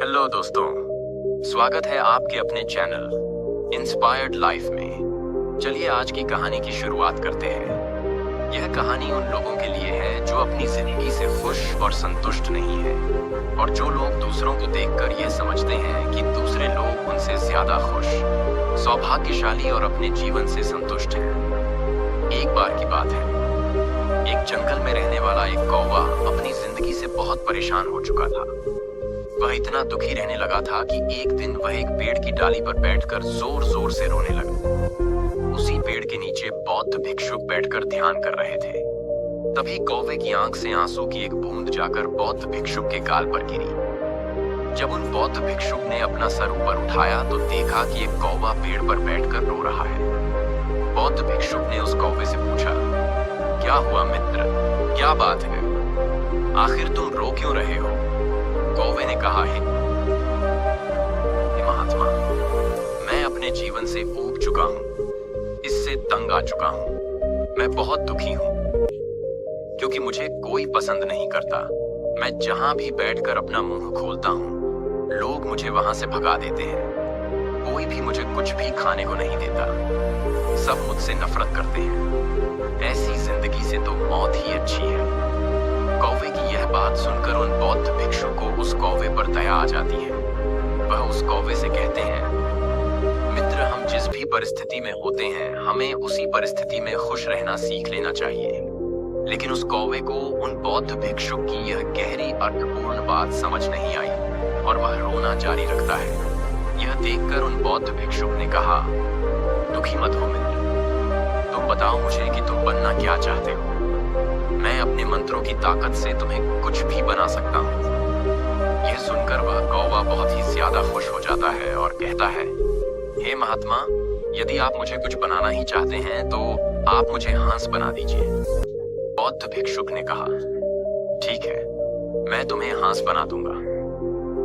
Hello दोस्तों, स्वागत है आपके अपने चैनल इंस्पायर्ड लाइफ में। चलिए आज की कहानी की शुरुआत करते हैं। यह कहानी उन लोगों के लिए है जो अपनी जिंदगी से खुश और संतुष्ट नहीं है, और जो लोग दूसरों को देखकर यह समझते हैं कि दूसरे लोग उनसे ज्यादा खुश, सौभाग्यशाली और अपने जीवन से संतुष्ट हैं। एक बार की बात है, एक जंगल में रहने वाला एक कौवा अपनी जिंदगी से बहुत परेशान हो चुका था। वह इतना दुखी रहने लगा था कि एक दिन वह एक पेड़ की डाली पर बैठकर जोर जोर से रोने लगा। उसी पेड़ के नीचे बौद्ध भिक्षुक बैठकर ध्यान कर रहे थे। तभी कौवे की आंख से आंसू की एक बूंद जाकर बौद्ध भिक्षुक के गाल पर गिरी। जब उन बौद्ध भिक्षुक ने अपना सर ऊपर उठाया तो देखा कि एक कौवा पेड़ पर बैठकर रो रहा है। बौद्ध भिक्षुक ने उस कौवे से पूछा, क्या हुआ मित्र, क्या बात है, आखिर तुम रो क्यों रहे हो? कौवे ने कहा, हे महात्मा, मैं अपने जीवन से ऊब चुका हूं, इससे तंग आ चुका हूं। मैं बहुत दुखी हूं क्योंकि मुझे कोई पसंद नहीं करता। मैं जहां भी बैठकर अपना मुंह खोलता हूं, लोग मुझे वहां से भगा देते हैं। कोई भी मुझे कुछ भी खाने को नहीं देता। सब मुझसे नफरत करते हैं। ऐसी जिंदगी से तो मौत ही अच्छी है। कौवे की यह बात सुनकर उन बौद्ध भिक्षु को उस कौवे पर दया आ जाती है। वह उस कौवे से कहते हैं, मित्र, हम जिस भी परिस्थिति में होते हैं, हमें उसी परिस्थिति में खुश रहना सीख लेना चाहिए। लेकिन उस कौवे को उन बौद्ध भिक्षु की यह गहरी अर्थपूर्ण बात समझ नहीं आई और वह रोना जारी रखता है। यह देखकर उन बौद्ध भिक्षुक ने कहा, दुखी मत हो मित्र, तुम बताओ मुझे कि तुम बनना क्या चाहते हो। मैं अपने मंत्रों की ताकत से तुम्हें कुछ भी बना सकता हूँ। यह सुनकर वह कौवा बहुत ही ज्यादा खुश हो जाता है और कहता है, हे महात्मा, यदि आप मुझे कुछ बनाना ही चाहते हैं तो आप मुझे हंस बना दीजिए। बौद्ध भिक्षुक ने कहा, ठीक है, मैं तुम्हें हंस बना दूंगा,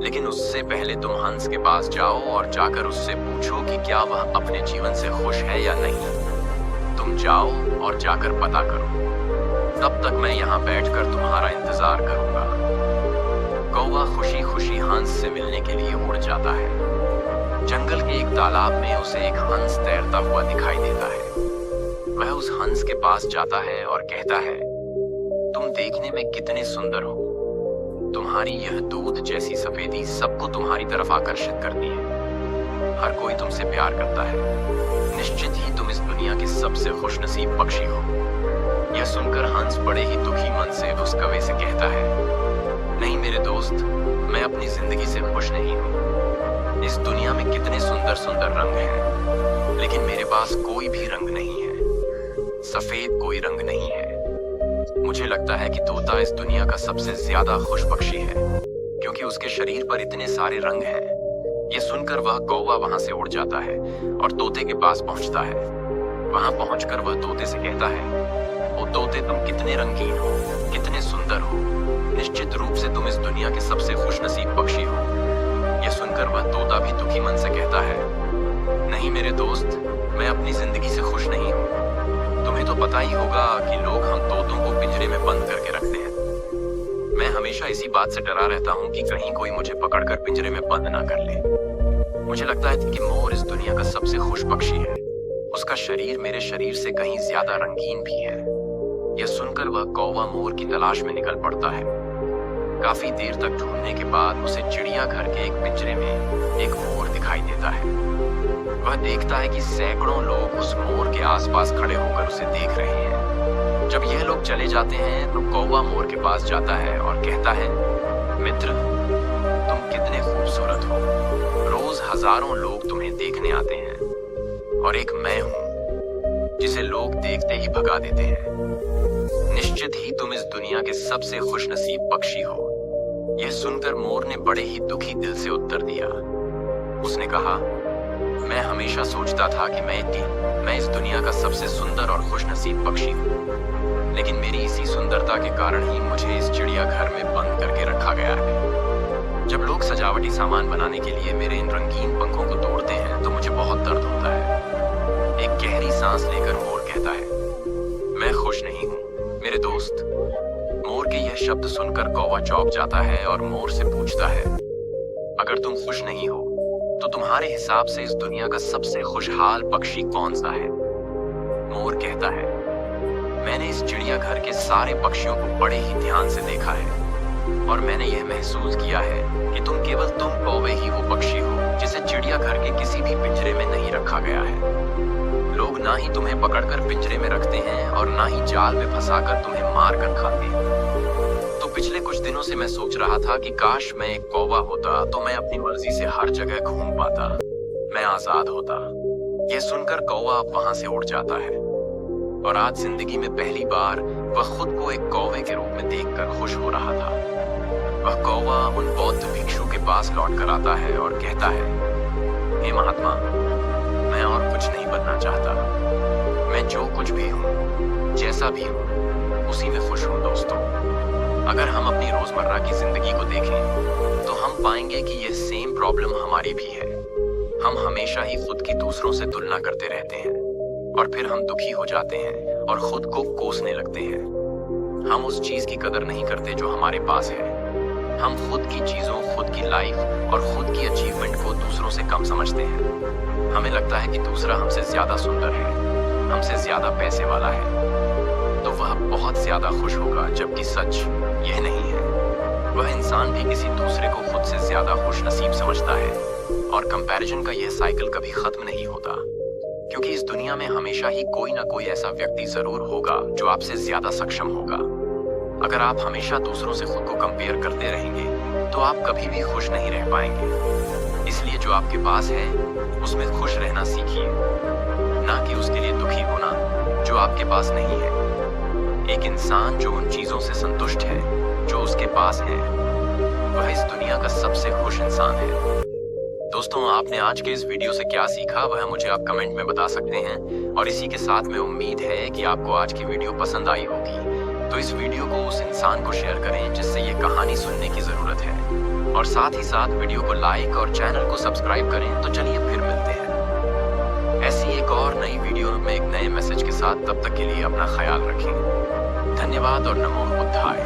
लेकिन उससे पहले तुम हंस के पास जाओ और जाकर उससे पूछो कि क्या वह अपने जीवन से खुश है या नहीं। तुम जाओ और जाकर पता करो, तब तक मैं यहाँ बैठकर तुम्हारा इंतजार करूंगा। कौवा खुशी खुशी हंस से मिलने के लिए उड़ जाता है। जंगल के एक तालाब में उसे एक हंस तैरता हुआ दिखाई देता है। वह उस हंस के पास जाता है और कहता है, तुम देखने में कितने सुंदर हो। तुम्हारी यह दूध जैसी सफेदी सबको तुम्हारी तरफ आकर्षित करती है। हर कोई तुमसे प्यार करता है। निश्चित ही तुम इस दुनिया के सबसे खुशनसीब पक्षी हो। यह सुनकर हंस बड़े ही दुखी मन से उस कौवे से कहता है, नहीं मेरे दोस्त, मैं अपनी जिंदगी से खुश नहीं हूँ। इस दुनिया में कितने सुंदर सुंदर रंग हैं, लेकिन मेरे पास कोई भी रंग नहीं है। सफेद कोई रंग नहीं है। मुझे लगता है कि तोता इस दुनिया का सबसे ज्यादा खुश पक्षी है, क्योंकि उसके शरीर पर इतने सारे रंग हैं। यह सुनकर वह कौवा वहां से उड़ जाता है और तोते के पास पहुंचता है। वहां पहुंचकर वह तोते से कहता है, ओ तोते, तुम कितने रंगीन हो, कितने सुंदर हो। निश्चित रूप से तुम इस दुनिया के सबसे खुशनसीब पक्षी हो। यह सुनकर वह तोता भी दुखी मन से कहता है, नहीं मेरे दोस्त, मैं अपनी जिंदगी से खुश नहीं हूँ। तुम्हें तो पता ही होगा कि लोग हम तोतों को पिंजरे में बंद करके रखते हैं। मैं हमेशा इसी बात से डरा रहता हूँ कि कहीं कोई मुझे पकड़कर पिंजरे में बंद ना कर ले। मुझे लगता है कि मोर इस दुनिया का सबसे खुश पक्षी है। उसका शरीर मेरे शरीर से कहीं ज्यादा रंगीन भी है। यह सुनकर वह कौवा मोर की तलाश में निकल पड़ता है। काफी देर तक ढूंढने के बाद उसे चिड़ियाघर के एक पिंजरे में एक मोर दिखाई देता है। वह देखता है कि सैकड़ों लोग उस मोर के आसपास खड़े होकर उसे देख रहे हैं। जब यह लोग चले जाते हैं तो कौवा मोर के पास जाता है और कहता है, मित्र, तुम कितने खूबसूरत हो। रोज हजारों लोग तुम्हें देखने आते हैं और एक मैं हूं जिसे लोग देखते ही भगा देते हैं। निश्चित ही तुम इस दुनिया के सबसे खुशनसीब पक्षी हो। यह सुनकर मोर ने बड़े ही दुखी दिल से उत्तर दिया। उसने कहा, मैं हमेशा सोचता था कि मैं इस दुनिया का सबसे सुंदर और खुशनसीब पक्षी हूँ, लेकिन मेरी इसी सुंदरता के कारण ही मुझे इस चिड़ियाघर में बंद करके रखा गया है। जब लोग सजावटी सामान बनाने के लिए मेरे इन रंगीन पंखों को तोड़ते हैं तो मुझे बहुत दर्द होता है। एक गहरी सांस लेकर मोर कहता है, मैं खुश नहीं हूँ मेरे दोस्त। मोर के यह शब्द सुनकर कौवा चौंक जाता है और मोर से पूछता है, अगर अगर तुम खुश नहीं हो तो तुम्हारे हिसाब से इस दुनिया का सबसे खुशहाल पक्षी कौन सा है? मोर कहता है, मैंने इस चिड़ियाघर के सारे पक्षियों को बड़े ही ध्यान से देखा है और मैंने यह महसूस किया है कि केवल तुम कौवे ही वो पक्षी हो जिसे चिड़ियाघर के किसी भी पिंजरे में नहीं रखा गया है। लोग ना ही तुम्हें पकड़कर पिंजरे में रखते हैं और ना ही जाल में फंसाकर तुम्हें मार कर खाते हैं। तो पिछले कुछ दिनों से मैं सोच रहा था कि काश मैं एक कौवा होता तो मैं अपनी मर्जी से हर जगह घूम पाता, मैं आजाद होता। यह सुनकर कौवा वहां से उड़ जाता है और आज जिंदगी में पहली बार वह खुद को एक कौवे के रूप में देखकर खुश हो रहा था। वह कौवा उन बौद्ध भिक्षु के पास लौट कर आता है और कहता है, हे महात्मा, मैं और कुछ नहीं बनना चाहता। मैं जो कुछ भी हूँ, जैसा भी हूँ, उसी में खुश हूँ। दोस्तों, अगर हम अपनी रोजमर्रा की जिंदगी को देखें तो हम पाएंगे कि यह सेम प्रॉब्लम हमारी भी है। हम हमेशा ही खुद की दूसरों से तुलना करते रहते हैं और फिर हम दुखी हो जाते हैं और खुद को कोसने लगते हैं। हम उस चीज की कदर नहीं करते जो हमारे पास है। हम खुद की चीजों, खुद की लाइफ और खुद की अचीवमेंट को दूसरों से कम समझते हैं। हमें लगता है कि दूसरा हमसे ज्यादा सुंदर है, हमसे ज्यादा पैसे वाला है, तो वह बहुत ज्यादा खुश होगा, जबकि सच यह नहीं है। वह इंसान भी किसी दूसरे को खुद से ज्यादा खुश नसीब समझता है और कंपैरिजन का यह साइकिल कभी खत्म नहीं होता, क्योंकि इस दुनिया में हमेशा ही कोई ना कोई ऐसा व्यक्ति जरूर होगा जो आपसे ज्यादा सक्षम होगा। अगर आप हमेशा दूसरों से खुद को कंपेयर करते रहेंगे तो आप कभी भी खुश नहीं रह पाएंगे। इसलिए जो आपके पास है उसमें खुश रहना सीखिए, ना कि उसके लिए दुखी होना जो आपके पास नहीं है। एक इंसान जो उन चीजों से संतुष्ट है जो उसके पास है, वह इस दुनिया का सबसे खुश इंसान है। दोस्तों, आपने आज के इस वीडियो से क्या सीखा वह मुझे आप कमेंट में बता सकते हैं और इसी के साथ में उम्मीद है कि आपको आज की वीडियो पसंद आई होगी। तो इस वीडियो को उस इंसान को शेयर करें जिससे ये कहानी सुनने की जरूरत है और साथ ही साथ वीडियो को लाइक और चैनल को सब्सक्राइब करें। तो चलिए फिर मिलते हैं ऐसी एक और नई वीडियो में एक नए मैसेज के साथ। तब तक के लिए अपना ख्याल रखें। धन्यवाद और नमो बुद्धाय।